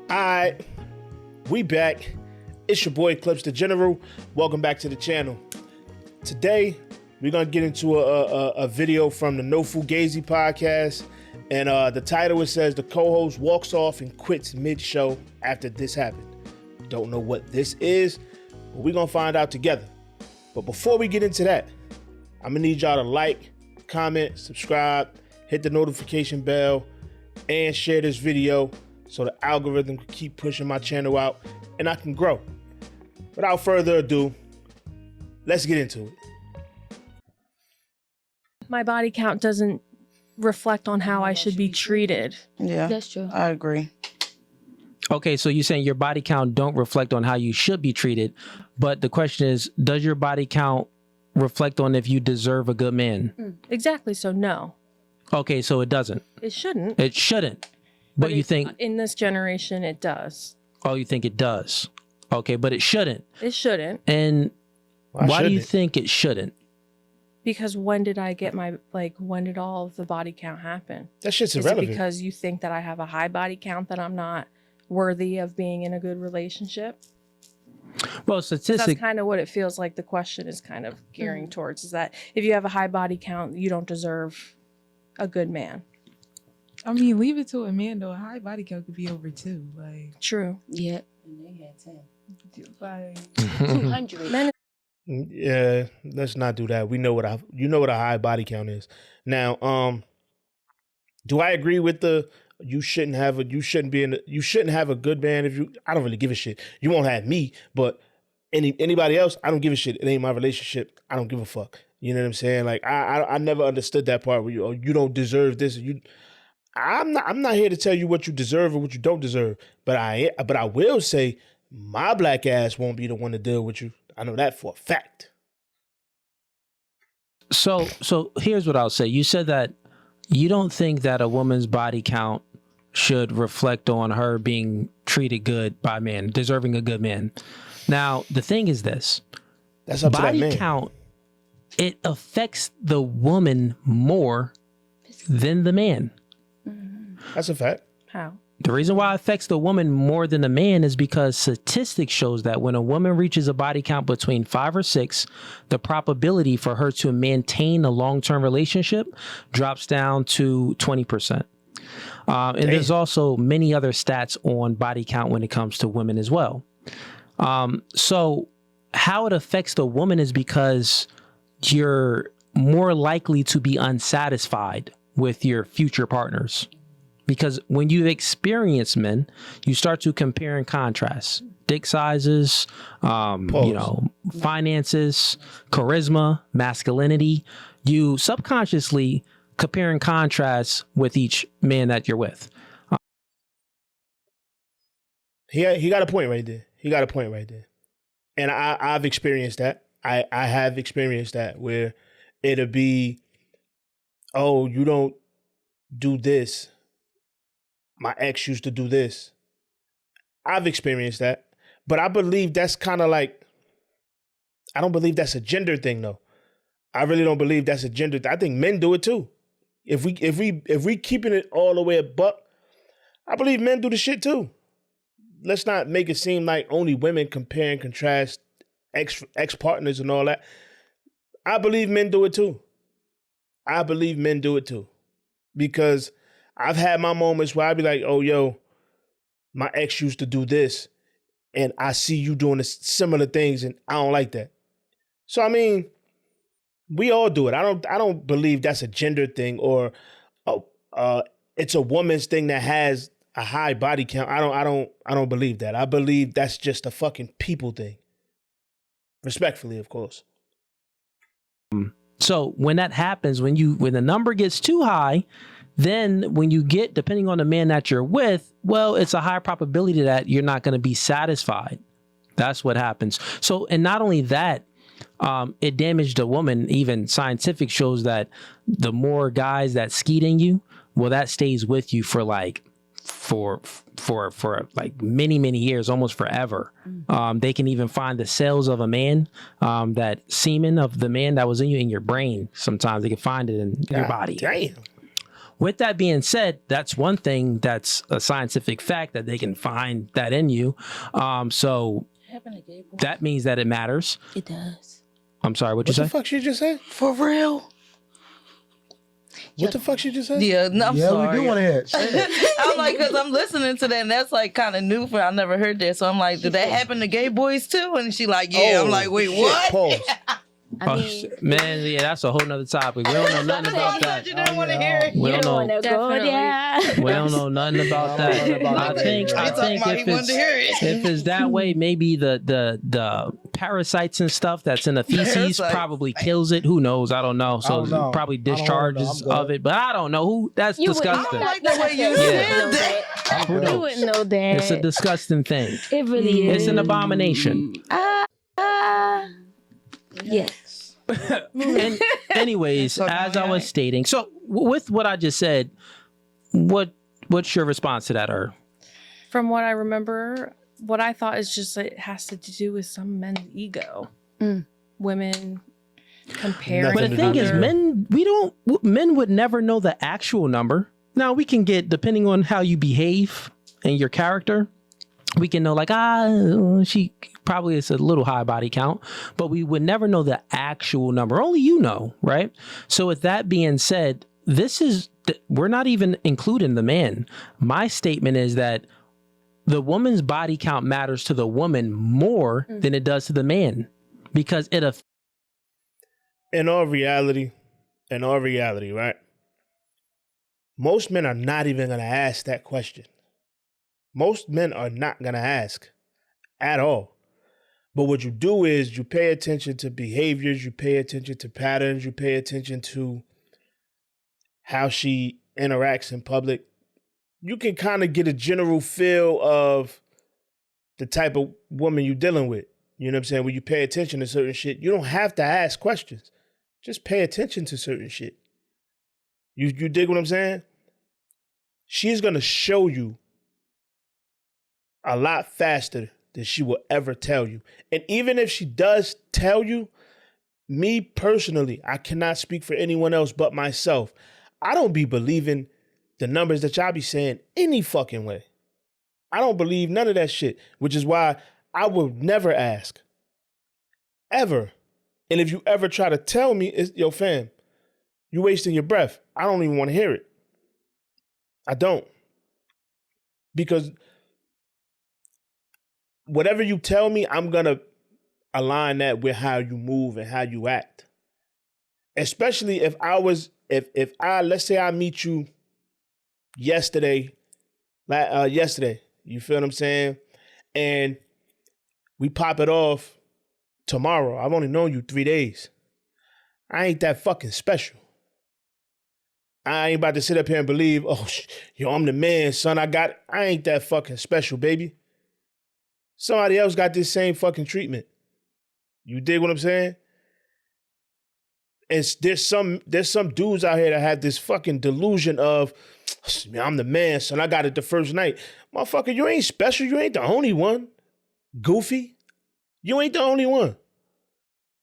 Alright, we back. It's your boy Clips the General. Welcome back to the channel. Today, we're gonna get into a video from the No Fugazee Podcast. And the title, it says, the co-host walks off and quits mid-show after this happened. Don't know what this is, but we're gonna find out together. But before we get into that, I'm gonna need y'all to like, comment, subscribe, hit the notification bell, and share this video so the algorithm can keep pushing my channel out and I can grow. Without further ado, let's get into it. My body count doesn't reflect on how I should be treated. Yeah, That's true. I agree. Okay, so you're saying your body count don't reflect on how you should be treated, but the question is, does your body count reflect on if you deserve a good man? Exactly, so no. Okay, so it doesn't. It shouldn't. It shouldn't. But you think, in this generation it does. oh, you think it does. Okay, but it shouldn't. It shouldn't. And why do you shouldn't it? think it shouldn't? Because when did I get my, when did all of the body count happen? That shit's Is it irrelevant. because you think that I have a high body count that I'm not worthy of being in a good relationship? Well, That's statistic. kind of what it feels like the question is kind of gearing towards, is that if you have a high body count, you don't deserve a good man. I mean, leave it to a man though. A high body count could be over 2. Like, True. Yeah. And they had 10. like 200. Men, Yeah, let's not do that. We know what a high body count is. Now, do I agree with the you shouldn't have a good man if you, I don't really give a shit. You won't have me, but anybody else, I don't give a shit. It ain't my relationship. I don't give a fuck. You know what I'm saying? Like I never understood that part where you don't deserve this. I'm not here to tell you what you deserve or what you don't deserve, but I will say my black ass won't be the one to deal with you. I know that for a fact. So here's what I'll say. You said that you don't think that a woman's body count should reflect on her being treated good by men, deserving a good man. Now, the thing is this. That's up to that Body man. count, it affects the woman more than the man. That's a fact. how? The reason why it affects the woman more than the man is because statistics shows that when a woman reaches a body count between 5 or 6, the probability for her to maintain a long-term relationship drops down to 20%. And there's also many other stats on body count when it comes to women as well. So how it affects the woman is because you're more likely to be unsatisfied with your future partners. Because when you experience men, you start to compare and contrast dick sizes, finances, charisma, masculinity. You subconsciously compare and contrast with each man that you're with. He got a point right there. And I've experienced that. I have experienced that where it'll be, oh, you don't do this. My ex used to do this. I've experienced that. But I believe that's kind of like, I don't believe that's a gender thing though. I really don't believe that's a gender thing. I think men do it too. If we keeping it all the way a buck, I believe men do the shit too. Let's not make it seem like only women compare and contrast ex-partners and all that. I believe men do it too. Because I've had my moments where I'd be like, oh, yo, my ex used to do this, and I see you doing similar things, and I don't like that. So, I mean, we all do it. I don't believe that's a gender thing or it's a woman's thing that has a high body count. I don't believe that. I believe that's just a fucking people thing. Respectfully, of course. So when that happens, when the number gets too high, then when you get, depending on the man that you're with, well, it's a high probability that you're not going to be satisfied. That's what happens. So, and not only that, it damaged a woman. Even scientific shows that the more guys that skeet in you, well, that stays with you for like many years, almost forever. They can even find the cells of a man, that semen of the man that was in you in your brain. Sometimes they can find it in your body. Damn. with that being said, that's one thing that's a scientific fact that they can find that in you. So that means that it matters. It does. I'm sorry, what'd What you the say? fuck she just said? For real? What the fuck she just said? Yeah, no, I'm Yeah, sorry. we do want to hear it. Say it. I'm like, because I'm listening to that, and that's like kind of new for I never heard that. So I'm like, did that happen to gay boys too? And she like, yeah. I'm like, wait, shit, what? Pause. I mean, Man, yeah, that's a whole nother topic. We don't know nothing about that. You didn't want to hear it. We don't know. wanna go Definitely. there. We don't know nothing about I don't know that. about I that. think He talking about he if wanted to hear it. it's that way, maybe the parasites and stuff that's in the feces Parasites. probably kills it. Who knows? I don't know. So don't know. probably I don't know. discharges I'm good. of it, but I don't know who. That's You wouldn't- disgusting. I don't like the way you Yeah. said that. Who You knows? wouldn't know that. It's a disgusting thing. It really is. It's an abomination. Yes. And anyways, Talking as about I was that. stating, so with what I just said, what's your response to that, or From what I remember, what I thought is just it has to do with some men's ego. Women comparing. But the thing is, other- men would never know the actual number. Now we can get, depending on how you behave and your character, we can know like, she probably is a little high body count, but we would never know the actual number. Only you know, right? So with that being said, we're not even including the man. My statement is that the woman's body count matters to the woman more than it does to the man, because In all reality, right? Most men are not even going to ask that question. Most men are not going to ask at all. But what you do is you pay attention to behaviors, you pay attention to patterns, you pay attention to how she interacts in public. You can kind of get a general feel of the type of woman you're dealing with. You know what I'm saying? When you pay attention to certain shit, you don't have to ask questions. Just pay attention to certain shit. You dig what I'm saying? She's going to show you a lot faster than she will ever tell you. And even if she does tell you, me personally, I cannot speak for anyone else but myself. I don't be believing the numbers that y'all be saying any fucking way. I don't believe none of that shit, which is why I will never ask. Ever. And if you ever try to tell me, yo, fam, you wasting your breath. I don't even want to hear it. I don't. Because whatever you tell me, I'm going to align that with how you move and how you act. Especially if let's say I meet you yesterday, you feel what I'm saying? And we pop it off tomorrow. I've only known you 3 days. I ain't that fucking special. I ain't about to sit up here and believe, I'm the man, son. I ain't that fucking special, baby. Somebody else got this same fucking treatment. You dig what I'm saying? There's some dudes out here that have this fucking delusion of, I'm the man, son. I got it the first night. Motherfucker, you ain't special. You ain't the only one. Goofy. You ain't the only one.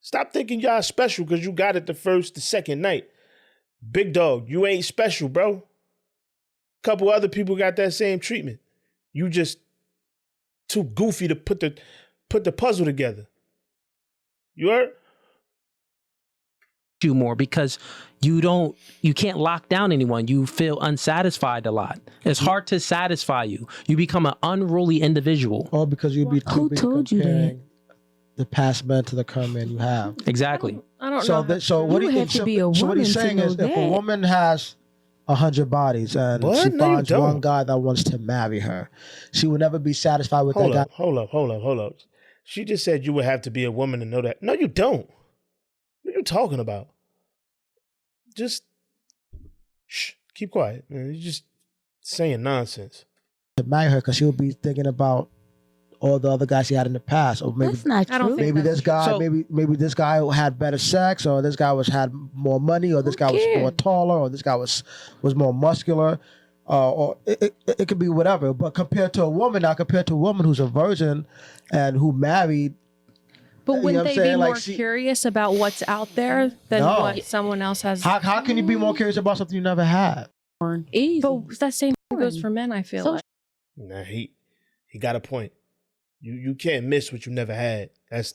Stop thinking y'all special because you got it the second night. Big dog, you ain't special, bro. Couple other people got that same treatment. You just too goofy to put the puzzle together. You heard? you more because you can't lock down anyone. You feel unsatisfied a lot. It's hard to satisfy you. You become an unruly individual. Or because you'd be too Who busy told you that? comparing the past man to the current man you have. Exactly. I don't So know. that, so what You he, have to so, be a so what woman he's to saying know is, if a that. woman has 100 bodies and What? she No, you finds don't. one guy that wants to marry her, she will never be satisfied with that guy. Hold up. She just said you would have to be a woman to know that. No, you don't. What are you talking about? Just keep quiet, man. You're just saying nonsense. To marry her because she'll be thinking about all the other guys she had in the past, or maybe That's not I don't true. think maybe that's this guy, So- maybe this guy had better sex, or this guy had more money, or this guy was more taller, or this guy was more muscular, or it could be whatever. But compared to a woman who's a virgin and who married, But you know wouldn't what I'm they be saying? more Like, she- curious about what's out there than No. what someone else has? how can you be more curious about something you never had? Easy. But that same thing goes for men, I feel So- like. Nah, he got a point. You can't miss what you never had. That's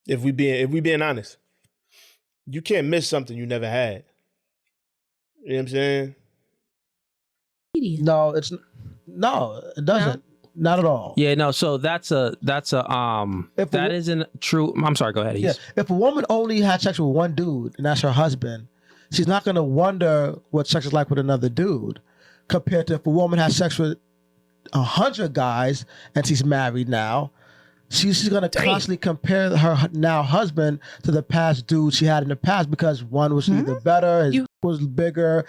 if we being honest. You can't miss something you never had. You know what I'm saying? No, it doesn't. Not at all. Yeah, no. So that's a If that a- isn't true. I'm sorry. Go ahead. Yeah. Heath. If a woman only had sex with one dude and that's her husband, she's not gonna wonder what sex is like with another dude, compared to if a woman has sex with 100 guys and she's married now. She's gonna constantly compare her now husband to the past dude she had in the past because one was either better, his was bigger.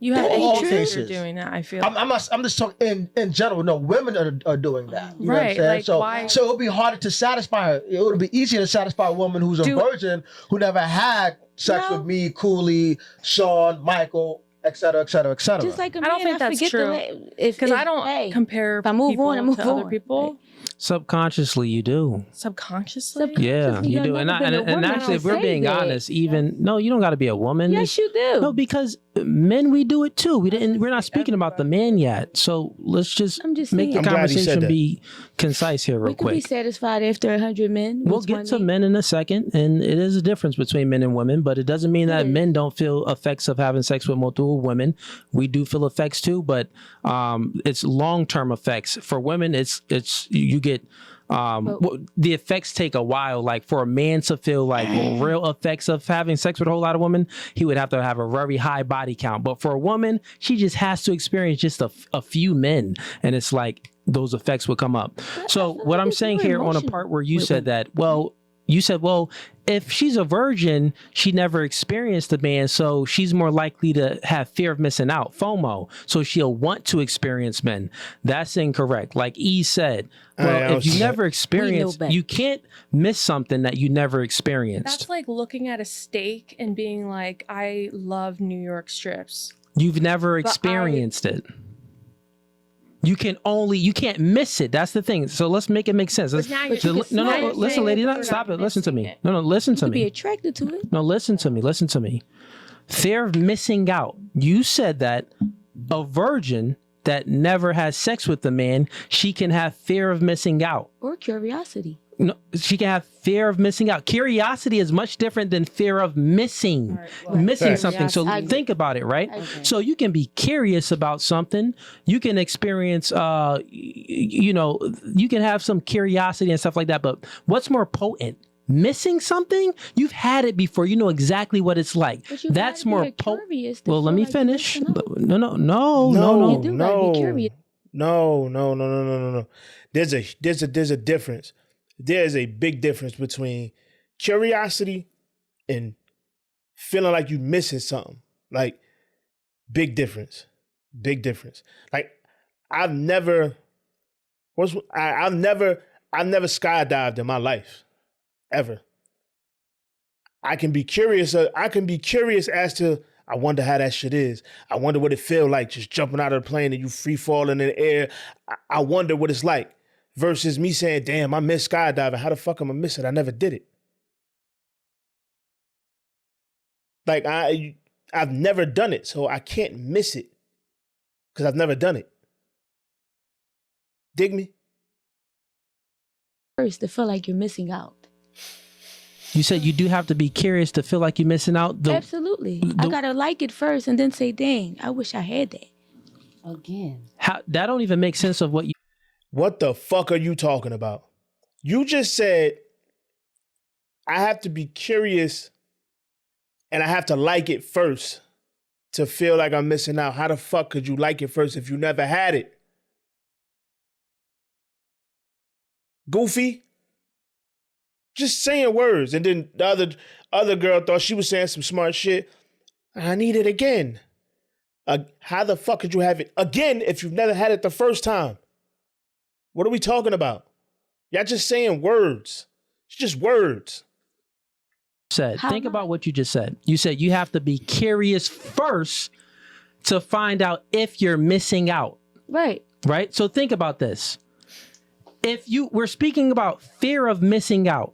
You have all any cases. doing that, I feel. I'm just talking in general. No, women are doing that. You know what I'm Right, saying? like, so why- so it would be harder to satisfy her. It would be easier to satisfy a woman who's a virgin who never had sex with me, Cooley, Sean, Michael, et cetera, et cetera, et cetera. Just like a I don't man, think that's forget true. Because Because I don't compare if I move people on, I move to other on. people. Subconsciously, you do. Subconsciously? Yeah, Subconsciously, you you've do. never And been a and woman, actually, if we're say being that. honest, even no, you don't got to be a woman. Yes, you do. No, because men, we do it too. We're not speaking about the man yet. So let's just I'm just make the saying. I'm glad he said conversation that. be concise here, real We could be quick. satisfied after 100 men. We'll with get one to man. men in a second, and it is a difference between men and women, but it doesn't mean that men don't feel effects of having sex with multiple women. We do feel effects too, but it's long-term effects. For women, it's you get the effects take a while. Like for a man to feel like real effects of having sex with a whole lot of women, he would have to have a very high body count. But for a woman, she just has to experience just a few men, and it's like those effects would come up. So what I'm it's saying more here on a emotional part where you with said women. that, well, you said, well, if she's a virgin, she never experienced a man, so she's more likely to have fear of missing out, FOMO. So she'll want to experience men. That's incorrect. Like E said, well, if you never experienced, better. you can't miss something that you never experienced. That's like looking at a steak and being like, I love New York strips. You've never But experienced it. You can't miss it. That's the thing. So let's make it make sense. Let's, now you're no, saying- now you're listen, saying lady, that no, you're stop not it. Listen to missing me. it. No, listen to You could be me. attracted to it. No, listen to me. Listen to me. Fear of missing out. You said that a virgin that never has sex with a man, she can have fear of missing out. Or curiosity. No, she can have fear of missing out. Curiosity is much different than fear of missing Facts. something. So I agree. think about it, right? agree. So you can be curious about something. You can experience, you can have some curiosity and stuff like that. But what's more potent? Missing something? You've had it before. You know exactly what it's like. But you That's gotta more be curious to Well, let feel me like you're finish. missing out. No. You do gotta be curious. No. There's a difference. There's a big difference between curiosity and feeling like you're missing something. Like, big difference. Like, I've never skydived in my life, ever. I can be curious as to, I wonder how that shit is. I wonder what it feel like just jumping out of the plane and you free falling in the air. I wonder what it's like. Versus me saying, damn, I miss skydiving. How the fuck am I miss it? I never did it. Like, I've never done it, so I can't miss it because I've never done it. Dig me? First, to feel like you're missing out. You said you do have to be curious to feel like you're missing out. Absolutely. I gotta like it first and then say, dang, I wish I had that. Again. That don't even make sense of what you. What the fuck are you talking about? You just said I have to be curious and I have to like it first to feel like I'm missing out. How the fuck could you like it first if you never had it? Goofy? Just saying words. And then the other girl thought she was saying some smart shit. I need it again. How the fuck could you have it again if you've never had it the first time? What are we talking about? Y'all just saying words. It's just words. Think about what you just said. You said you have to be curious first to find out if you're missing out. Right. Right? So think about this. We're speaking about fear of missing out.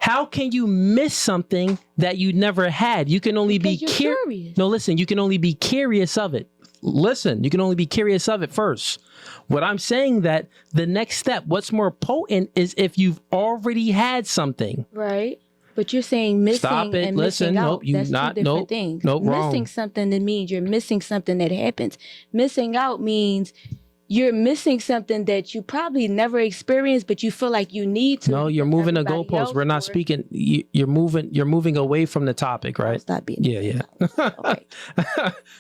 How can you miss something that you never had? You can only be curious. No, listen, you can only be curious of it. Listen, you can only be curious of it first. What I'm saying that the next step, what's more potent is if you've already had something. Right. But you're saying missing and missing out. Nope, That's two different things. Nope, wrong. Missing something that means you're missing something that happens. Missing out means you're missing something that you probably never experienced, but you feel like you need to. No, you're moving the goalposts. We're not speaking. You're moving away from the topic, right? Stop being. Yeah. Okay.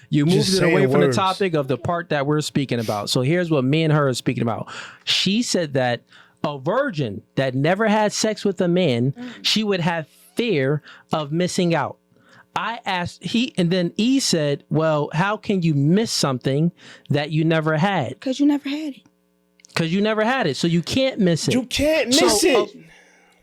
You moved it away from the words. topic of the part that we're speaking about. So here's what me and her are speaking about. She said that a virgin that never had sex with a man, she would have fear of missing out. I asked and then E said, well, how can you miss something that you never had? Because you never had it. Because you never had it. So you can't miss it. You can't miss it.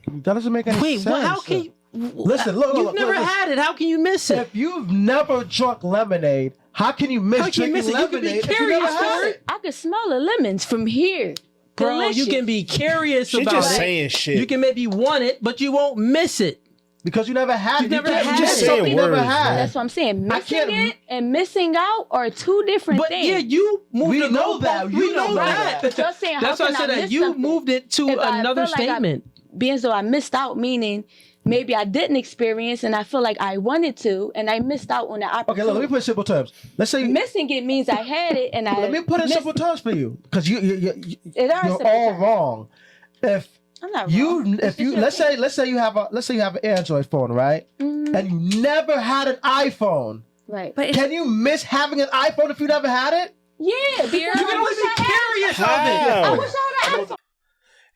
That doesn't make any sense. Wait, well, how can you... Listen, look. You've never had it. How can you miss it? If you've never drunk lemonade, how can you miss drinking lemonade? You can be if you curious never had for it? I could smell the lemons from here. Bro, Delicious. you can be curious She's about just it. saying shit. You can maybe want it, but you won't miss it. Because you never had it. You've never can't had miss it. something you never Words, had. man. That's what I'm saying. Missing can't- it and missing out are two different But things. yeah, you moved We the know goalpost. that. We You know know that. that. You're saying, That's how why I can said that miss you something? moved it to If I another feel like statement. being so I missed out, meaning maybe I didn't experience and I feel like I wanted to and I missed out on the Okay, opportunity. look, let me put it in simple terms. Let's say Missing it means I had it and I let me put it in missed simple terms for you. Because you're are simple all terms. wrong. If I'm not you wrong. if you let's say you have an Android phone, right? And you never had an iPhone. Right. But Can you miss having an iPhone if you never had it? Yeah, because You can I only wish be I had curious How? of it. I wish I had an iPhone.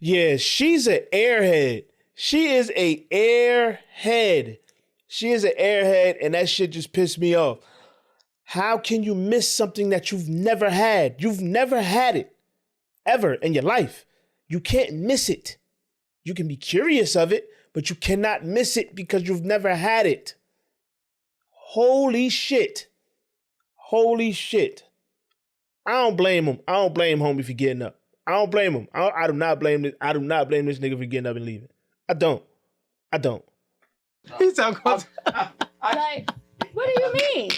Yeah, she's an airhead. She is a airhead. She is an airhead, and that shit just pissed me off. How can you miss something that you've never had? You've never had it ever in your life. You can't miss it. You can be curious of it, but you cannot miss it because you've never had it. Holy shit. Holy shit. I don't blame him. I don't blame homie for getting up. I don't blame him. I do not blame this. I do not blame this nigga for getting up and leaving. I don't. He's talking about Like, what do you mean?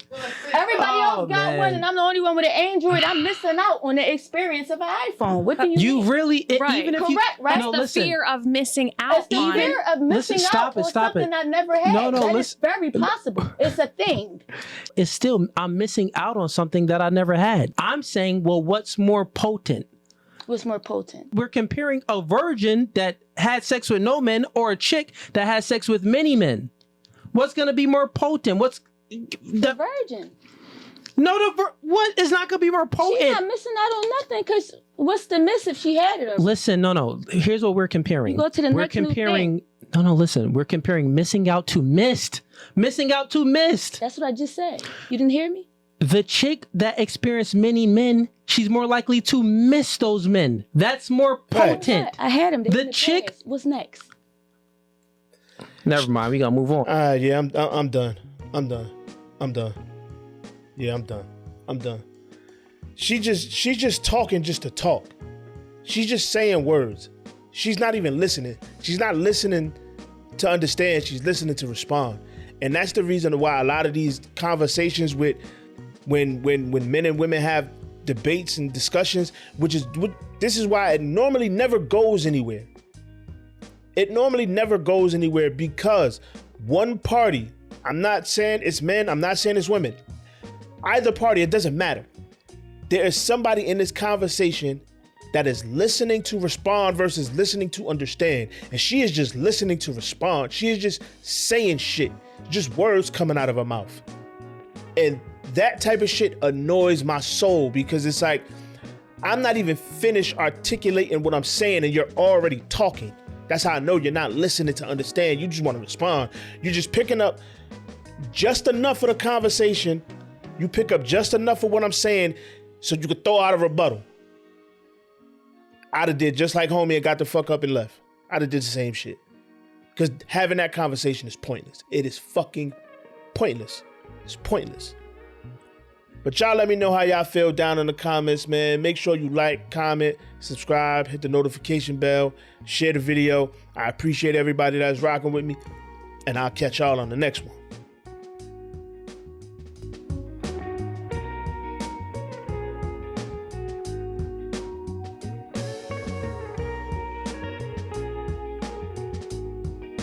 Everybody else got man. one and I'm the only one with an Android. I'm missing out on the experience of an iPhone. What do you you mean? really Right. even if Correct, you right? no, the listen. fear of missing It's out the on fear of missing stop out on it, stop something it. I never had. No, That is listen. very possible. It's a thing. It's still I'm missing out on something that I never had. I'm saying, well, what's more potent? What's more potent? We're comparing a virgin that had sex with no men or a chick that had sex with many men. What's going to be more potent? What's The virgin. what is not going to be more She's potent? not missing out on nothing because what's the miss if she had it? Or Listen, no. Here's what we're comparing. You go to the we're next new comparing. No. Listen, we're comparing missing out to missed. Missing out to missed. That's what I just said. You didn't hear me? The chick that experienced many men, she's more likely to miss those men. That's more potent. I had him. They The in chick- past. What's next? Never mind. We gotta move on. Yeah, I'm done. Yeah, I'm done. She's just talking just to talk. She's just saying words. She's not even listening. She's not listening to understand. She's listening to respond. And that's the reason why a lot of these conversations with when men and women have debates and discussions, this is why it normally never goes anywhere. It normally never goes anywhere because one party, I'm not saying it's men, I'm not saying it's women. Either party, it doesn't matter. There is somebody in this conversation that is listening to respond versus listening to understand. And she is just listening to respond. She is just saying shit, just words coming out of her mouth. And that type of shit annoys my soul because it's like, I'm not even finished articulating what I'm saying and you're already talking. That's how I know you're not listening to understand. You just want to respond. You're just picking up just enough for the conversation. You pick up just enough of what I'm saying so you could throw out a rebuttal. I'd have did just like homie and got the fuck up and left. I'd have did the same shit. Because having that conversation is pointless. It is fucking pointless. It's pointless. But y'all let me know how y'all feel down in the comments, man. Make sure you like, comment, subscribe, hit the notification bell, share the video. I appreciate everybody that's rocking with me. And I'll catch y'all on the next one.